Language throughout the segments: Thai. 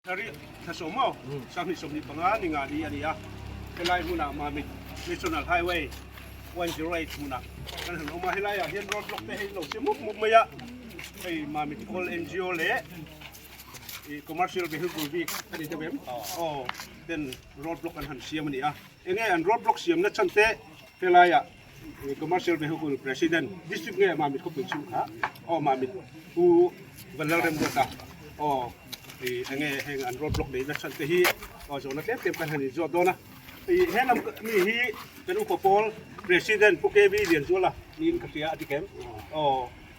Hari kasomau sami somni pangani ngadi ani ya helai muna mamit National Highway 108 muna kan no ma helai ya hian road block te hei lo se muk maya ei mamit all NGO le i commercial vehicle week ani te bem then road block an han siam ani ya enge an road block siam na chante helai ya commercial vehicle president district nge mamit ko pin chu kha mamit u vanal rem dota enge heng an road block nei na chan te hi zo na te kan hani zo dona henam mi hi kan upapol president pukebi lian zola nin ka tia atikem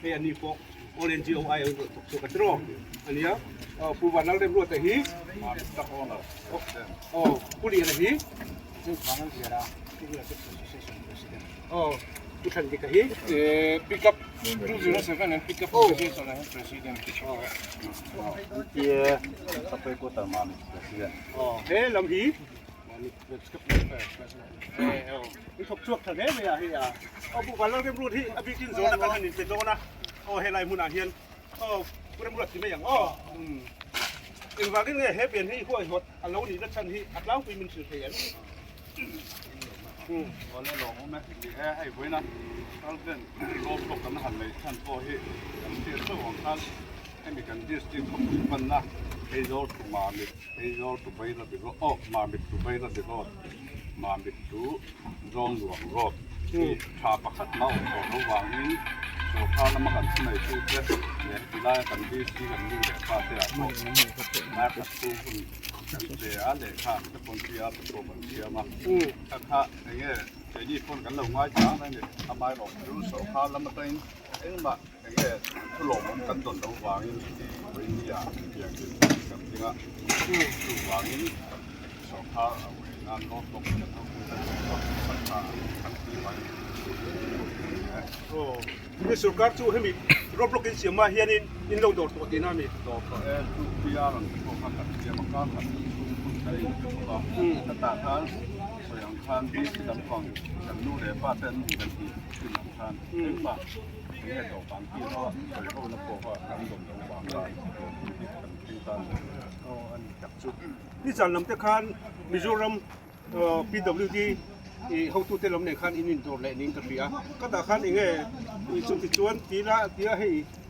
he ani po orange o ai so ka tro ani ya pu wanal dem ro te hi ta ona puli na hi wanal dia Bukan di kahi pick up 207 and pick up president dia sampai kota Mamit presiden lam hi ni thop chuak thang he ya hi ya bu walang dem ru thi abikin zo na kan ni te do na he lai mun a hian puram ru ti me yang in wagin nge he pian hi hoi hot alo ni na chan hi atlang pi min su thian có lẽ là hôm nay thì hay với nó cần lốp lốp tấm hẳn này thành phố hiện cần tiền số hoàng thân hay bị cần tiền tiền không bị phân na hay do tụ mà tụ bay là bị lỗ mà bị tụ bay là bị lỗ mà bị tụ rong ruộng rọt thì thà bạc khát máu của nó vàng ní số pha nó mà cần cái này tụ chết để thì lại cần đi cần đi để pha thế là một mà cần tụ để ăn để khám cái con kia cái con kia màถ้าอย่างเงี้ยเดี๋ยวนี้คนกันลงไม้ช้างนั่นเนี่ยทำไมหรอกรู้สภาพแล้วมันเป็นมาอย่างเงี้ยถล่มกันต้นระหว่างนี้วิญญาณอย่างที่กับที่ว่าระหว่างนี้สภาพงานรถตกกันทั้งคู่สัญญาทั้งที่ไว้นี่สุการจู่ให้มีรถบล็อกกินเสียมาเฮียนินลงโดดตัวตีน่ามีโดดตัวทุกที่ย่างพวกมันตัดเสียมาก้าวขันใช้ก็ตาทางอย่างทานที่ดำกองกันนู่นเลยป้าเต้นกันทีขึ้นหลังทานขึ้นมาถึงให้ต่อบางที่เขาเคยเขานับโป้ก็กำดมระหว่างได้กันที่ตันอันจับจุดนี่จันลำเตคานมิโซรัมPWDเขาตู้เตลำในคันอินินโดและนิ่งกันเบียก็แต่คันเองจุดที่ชวนทีละให้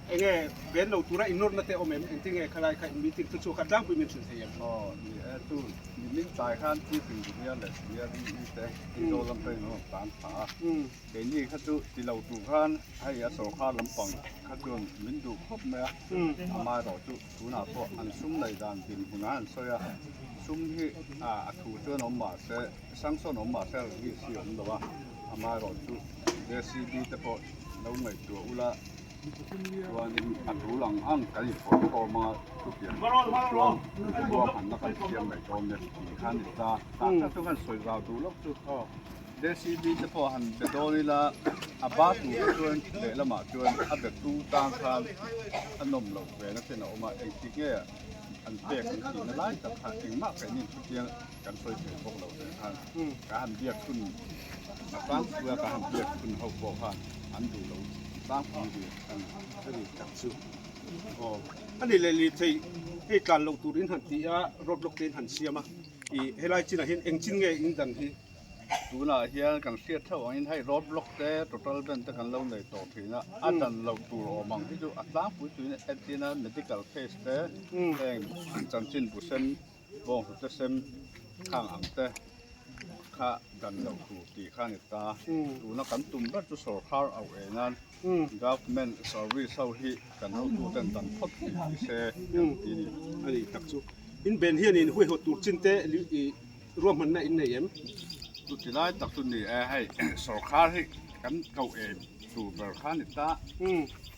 เองเป็นเราตัวอินโนนั่นแต่อเมมจริงๆใครใครมีติดตัวกันดังไปมีสิ่งเสียนี่ตู้มีนิ่งใจคันที่ถึงเนี่ยแหละเนี่ยนี่แต่ที่โดนลำไปเนาะตามขาเดี๋ยวนี้เขาตู้ที่เราตู้คันให้ยาโซคันลำปังเขาโดนมินดูครบไหมมาเราตู้ตู้หน้าพวกอันซุ่มในด้านดินหุ่นอันสวยซุ่มที่ถูเจอหนอมมาเสสังสนหนอมมาเสที่เสียงหรือว่ามาเราตู้เดซีดีแต่พอเราไม่ตัวอุละวันนี้อัดรูหลังอ่างกันฝนตกมาทุกอย่างตัวหันนักเรียนไม่โดนเนี่ยขันตาถ้าทุกคนสวยเราดูแล้วจุดเดซีบีจะพอหันจะโดนนี่ละอาบ้าตัวจวนเดละมาจวนอัดแบบตู้ตางคันขนมเหลวเวนักเป็นออกมาเองที่เงี้ยอันเปียกอันที่นั่นไล่แต่ขันเองมากแค่นี้ทุกอย่างกันสวยๆพวกเราเลยขันการเบียกขึ้นมาฟังเพื่อการเบียกขึ้นเขาบอกขันอันดูเราตามความดีกันก็ดีจับซื้ออันนี้เลยที่การลงทุนหันที่รถบล็อกเกนหันเสียมาให้ไล่จีน่ะเห็นเองจริงไงอินดันที่ดูน่ะเฮียกันเสียเท่าอันให้รถบล็อกแต่totalเป็นแต่กันเราในต่อทีนะอันนั้นเราตัวบางที่ดูอัตราผู้ตัวนี้เอ็ดที่นั่น medical case แต่เองจันจินบุษนบงสุดเซมข้างอังแต่ข้ากันเราถูกตีข้างตาดูนักกันตุ่มรัฐสภาเอาเองนั้น government service เท่าที่กันเราตัวเต็มตันพอดีเสียทีนี้อันนี้ตักซุอินเบนเฮียนี่ห้วยหดตูดจินเตร่วมมันในอินเนียมตุติไลตักตุนี่ให้สภาให้กันเก่าเองตูเบอร์ข้างตา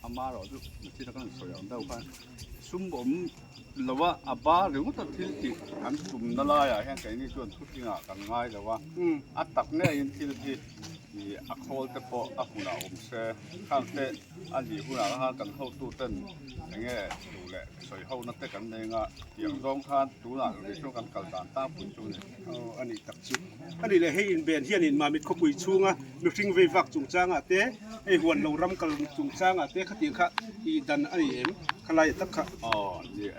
อามาเราดูที่นักกันสวยอันเดียวกันซุ่มผมหรือว่าอาบ้าหรือว่าตัดที่ติกันตุ่มนั่นแหละแห่งไก่นี่ส่วนทุกสิ่งกันง่ายแต่ว่าอัดตักเนี่ยยินที่มีอักโคลแต่พออักหุ่นอมเสข้างเตะอันนี้หุ่นอะไรกันเข้าตู้เต้นอย่างเงี้ยดู แหละสอยเฮานักแต่กันเองอ่ะอย่างร้องคานตูน่ะในช่วงกันกัลดานตาปุ่นจูนี่ อันนี้ตักจุอันนี้เลยให้อินเบนเฮียนอินมามิดขบุยชุงอ่ะมิทิ้งเวฟักจุงจ้างอ่ะเต้ไอหวนลงรำกันจุงจ้างอ่ะเต้ขติงค่ะอีดันอันนี้เอ็มขลายตักค่ะอ๋อนี่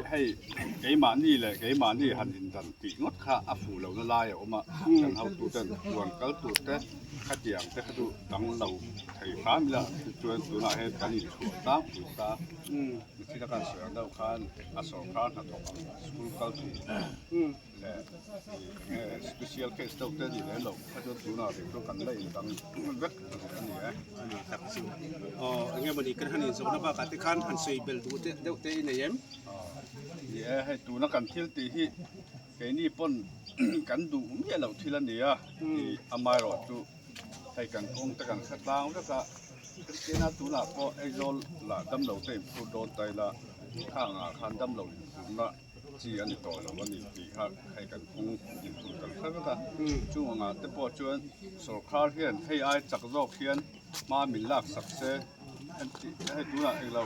ให้ไก่มานี่แหละไก่มานี่หันอินดันตีงดค่ะอัฟูเราละลายออกมาจังเฮาตูเต้นส่วนกัลตูเต้ขะเตียงแต่ขดูดังเราไทยฟ้ามีละจวนตูน่ะให้กันนี่ชัวตาปุตาที่ละกันเสือดาวคานอสอคานหัดของสกูลกัลตูและspecial case ตัวเต้นนี่แหละเราถ้าจวนตูน่ะเป็นตัวกันได้ดังมันเวกอันนี้อันนี้ตักจุอันนี้มันอีกกันหันอินโซนบ้ากันที่คันหันเซเบลดูเต้เดวเต้ในเอ็มนี่ให้ตูน่ะกันที่ตีที่ไก่นี่ป้นกันดูมีเราทีละเนี่ยที่อามายรอตูให้กันคงตะกันสักลางแล้วก็เกน่าตูน่ะก็ไอ้โจละดำเราเต็มพูดโดนใจละข้างคันดำเราผมละจีอันนี้ต่อแล้ววันนี้ที่ข้าให้กันคงยินพูดกันสักก็ช่วงแต่พอชวนสอบคลาเฮียนให้ไอ้จักรโลกเฮียนมามิลลักสักเซ่ให้ตูน่ะไอ้เรา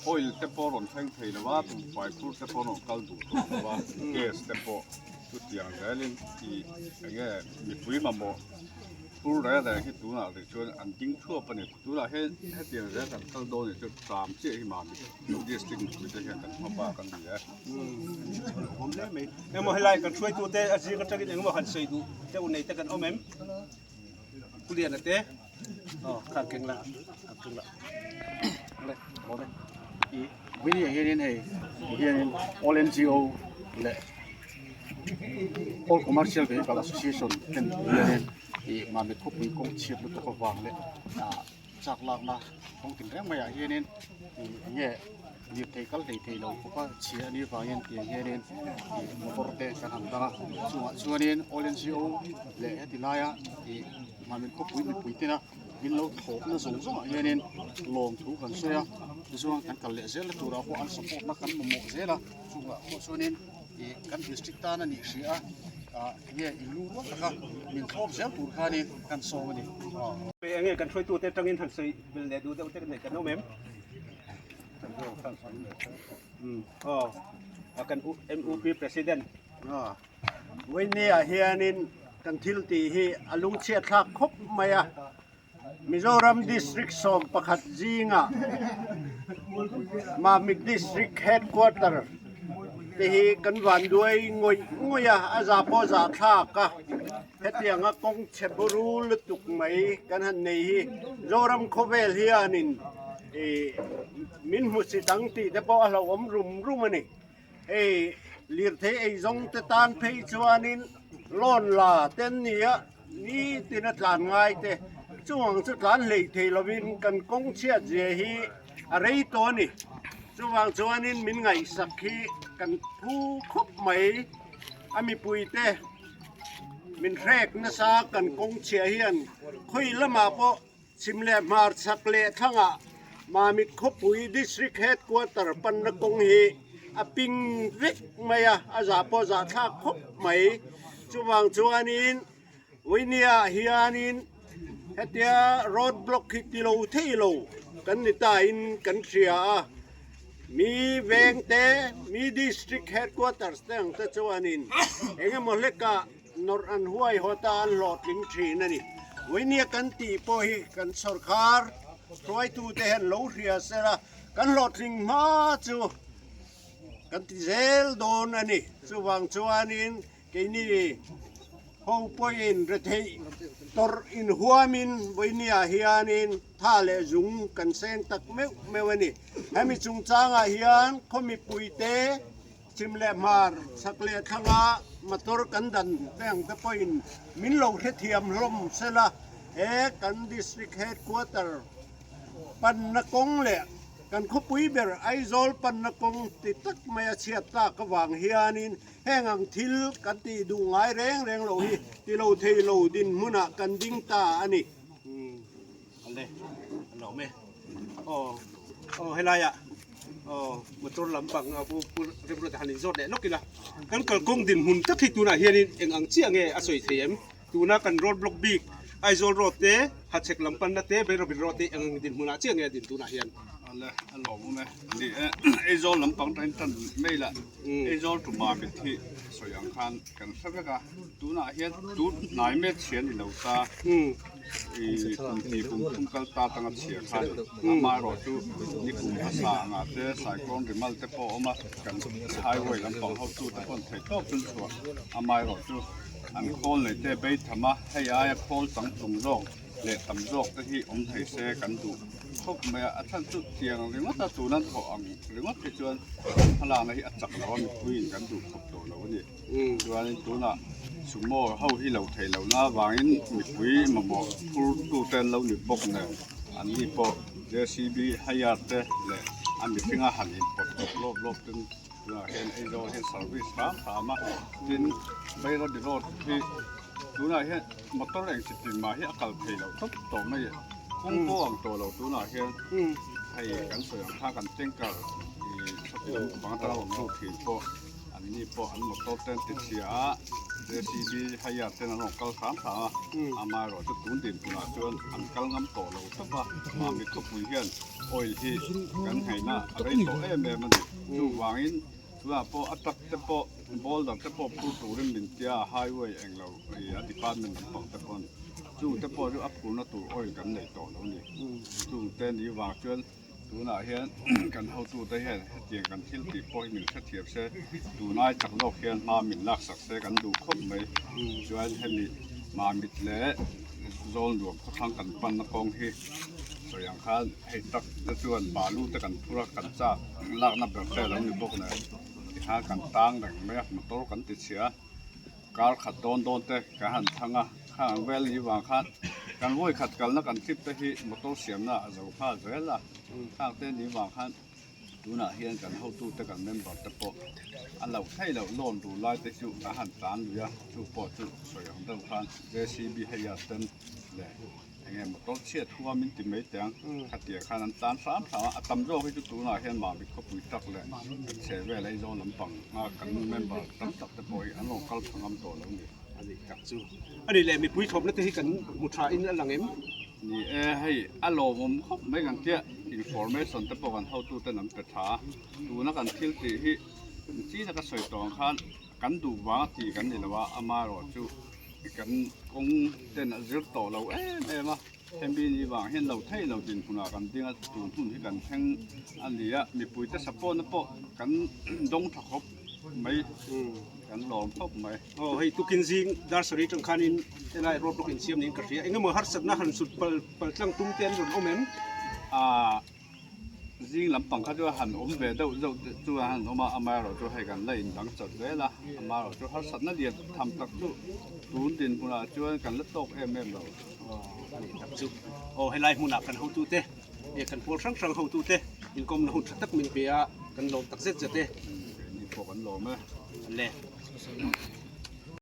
โอ้ยแต่พอหล่นแทงเทแล้วว่าเป็นฝ่ายพูดแต่พอหล่นกัลดูตัวว่าเกสแต่พอทุกอย่างแล้วนี่ที่ไอ้เงี้ยมีปุ๋ยมาบอกพูดแล้วแต่ที่ตัวน่ะเดี๋ยวชวนอันจริงทั่วไปเนี่ยตัวน่ะให้เตียงแล้วกันกัลโดเนี่ยจะตามเชื่อให้มามีเดียสติ้งคุยจะเห็นกันมาปากันดีอ่ะผมได้ไหมเอ็มให้ไล่กันช่วยตัวเต้อาชีพก็จะกินเองว่าหันเซดูเจ้าในแต่กันเอาไหมกูเรียนนะเต้ข้างเก่งละข้างเก่งละเลยบอกเลยอีวิธีเฮียนี่เฮียนี่ all NGO และ all commercial vehicle association เป็นเฮียนี่อีมาเป็นคุยกงเชียบลุตกวางเลยจากหลักนะคงถึงแรงมาอย่างเฮียนี่เนี่ยยืดเทกัลเทเราเพราะว่าเชียนี่ฟังยันเฮียนี่มอเตอร์เตะกันทำต่างส่วนนี้ all NGO และที่ลายอีมาเป็นคุยเป็นปุ๋ยที่นะวินเราถกนะส่งอย่างนี้ลงถูกันเสียช่วงกันเลี้ยเสียแล้วตัวเราพวกอันสปอร์ตนักกันมั่วเสียละช่วงนี้กันดิสตริกตานั่นนี่เสียเนี่ยอิลูว่าก็มีครอบเสียตัวขานี่กันโซ่นี่ไปอย่างเงี้ยกันช่วยตัวเต้ตั้งอินหันเซเบลเดดูเต้กันไหนกันโน้มเอ็มกันMUP President วันนี้เฮียนินกันทิลตีฮีอลุงเชียทักคบไหมมิโซรัมดิสตริกสอมปะขัดจีงะมามิกดิสตริกเฮดควอเตอร์ที่ฮีกันวันด้วยงวยอาซาโปซาทากะเฮตียงกงเชบรูลตุกไหมกันหันนี้ฮีโซรัมโคเวลเฮียนินมินมุสิดังตีแต่พอเราอมรุมนี่ลีร์เทไอซงเตตานเพย์ชวานินล้นลาเต้นเนี่ยนี่ตินัดหลานง่ายเตช่วงสุดหลานเลยเทลวินกันกงเชียเจฮีอะไรตัวนี่ช่วงชวานินมินไงสักขีกันผู้คบไหมอามีปุยเตมินแรกนะซากันกงเชียเฮียนคุยละมาปะชิมเลมาสักเลทั้งมามิคบปุยดิสทริกเฮดควอเตอร์ปันนกงฮีอปิงวิกไม่อาจจะพอจะท่าคบไหมช่วงชวนินวิเนียเฮียนินเฮตียรถบล็อกที่เราที่เรากันนิตาอินกันเสียมีเวงเตมีดิสทริกเฮดควอเตอร์ตั้งแต่ชวนินเองมันเล็กกะนอร์อันห้วยหัวตาหลอดลิงทรีนั่นนี่วิเนียกันตีโพหิกันสรคาร์ทรอยตูเตหันโลเรียเสระกันหลอดลิงมาจูกันที่เซลโดนอันนี้ช่วงชวนินกินี่ห้องป่วยระเทยตอร์อินหัวมินวันนี้เฮียนินท่าเลจุงกันเซนตักเมวันนี้ให้มีจุงจางเฮียนเขามีปุยเตชิมเลมาร์สักเลทั้งมาตอร์กันดันแดงตะปอยมินโลเทียมลมเสละกันดิสทริกเฮดควอเตอร์ปันนักงเล่กันขบุยเบอร์ไอโซลปันนักงติดตักไม่เชียตากวางเฮียนินแห้งังทิลกันตีดูง่ายแรงโลหิที่เราเทโลดินมุนักกันดิ้งตาอันนี้อันเล่อันหล่อไหมให้ไรมาตรวจลำปังผู้เรียบร้อยหันอินโซดเด็กกินละกันเกิดกงดินหุ่นตักที่ตัวน่ะเฮียนินเอ็งอังเจียงอสวยเทียมตัวน่ะกันรถบล็อกบิ๊กไอโซลรถเตหัดเช็คลำปันนะเตไปเราเป็นรถเตเอ็งดินหุ่นอาเจียงดินตัวน่ะเฮียน le alo mo me ni e zo lam pang tan tan me la e zo tu ma be thi so yang khan kan sa ka tu na hian tu nai me chen ni lo ta e tum ti kum tum kal ta tang ap chia khan ma ro tu ni kum asa nga te sai kong ri mal te po ma kan highway lam pang ho tu ta kon thai top tun so amai ro tu an khol le te be thama hai a khol tang tum zo le tam jok te hi om thai se kan du khop me a than chu tiang ringa ta tu nan tho ang ringa te chuan hala na hi a chak law mi puin kan du khop to lo ni chuan tu na sumo ho hi lo thai lo na wangin mi pui ma bo phur tu ten lo ni bok ne an ni po JCB hayat te le an mi pinga hanin pot lop lop ten la hen ai do hen service ha ma tin bai ro di road hi tu na hian motor eng chi tin ma hi akal phei lo top to mai kong po ang to lo tu na hian hai kan so yang tha kan tengka i sapi bang ta lo no thi po an ni po an motor ten ti sia JCB hayat ten an kal kham tha ama ro chu tun din tu na chuan an kal ngam to lo topa ma mi ko pui hian oil hi kan hai na arai to em em man chu wanginว่าพออัตแต่พอบอลดับแต่พอผู้ตูริมบินเตียไฮเวย์เองเราไอ้ดิพาร์ตเมนต์ต่างแต่พอจู่แต่พอจะอัพคุณนะตัวอ้อยกันในต่อแล้วนี่จู่แต่นี้วางจนตัวน่าเห็นกันเอาตัวได้เห็นเตียงกันที่ตีพอยมินเทียบเสตัวนายจากโลกเห็นมามินลักสักเสกันดูครบไหมจวนเห็นนี่มามิดเละโซนรวมทั้งกันปันนักกองที่ส่วนอย่างข้าให้ตักจวนบาลูแต่กันธุรกันจ้าลากนับแบบเสแล้วนี่พวกเนี่ยหากันตั้งดังไม่มาโตกันติดเสียการขัดโดนเตะการหันทางข้างเวลีวางขัดการวุ่ยขัดกันแล้วกันทิพย์เตะที่มาโตเสียมน่ะจะพาเวล่ะข้างเต้นนี้วางขัดดูน่ะเฮียนกันเข้าตู้เตะกันเล่นบอลตะโปอันเราให้เราโลนดูไล่เตะจู่การหันตานดูยะจู่ปอจู่สวยของเดิมขัดJCBให้ยาเต้นเลยยังไงมาโตเชียดทั่วมินติไม่เตียงขัดเตียขันน้ำตาลสามถามตั้มโจ้ให้จู่น่ะเฮียนมาบิดเขาปุ๋ยตักเลยเสียเวลาโจ้ลำปังมากันเมมเบอร์ตั้มตักตะโปยอันลงเข้าทางลำโตแล้วนี่อันนี้กับจูอันนี้แหละมีปุ๋ยทบแล้วที่กันมุทราอินหลังเอ็มนี่ให้อารมณ์เขาไม่กันเจ้า information แต่พอกันเข้าตู้แต่น้ำกระถาดูนักกันที่ที่ที่นักสวยตองขันกันดูว่าที่กันนี่แหละว่าอามาโรจูกันคงเต้นจุดโตเรามาเห็นบีนี่ว่าเห็นเราไทยเราดินคุณากันดิ้งตุนที่กันแข่งอันนี้มีปุ๋ยแต่สปอนนะปอกันดงถักครบไม่กันหลอมครบไม่โอ้ให้ตุกินซิงดาร์สรีจังคันินแต่ละรถตุกินเสียมนี่กระเทียเอ็งก็มาฮัดสัตว์นะหันสุดเปิดตั้งตุ้มเตียนจนโอเมนซิงลำปังเขาจะหันอมเบดจู่หันออกมาอามาเราจะให้กันไล่หลังจัดเลยละอามาเราจะฮัดสัตว์นั่นเดียดทำตักจู่ตูนดินคุณาช่วยกันเล็ดตกเราโอ้ให้ไล่หุ่นหนักกันเขาตู้เตะกันพวกช่างเขาตู้เตะยิงกลมหุ่นตักมินเปียกันลงตักเสร็จจะเตะนี่พวกกันลงไหมเละ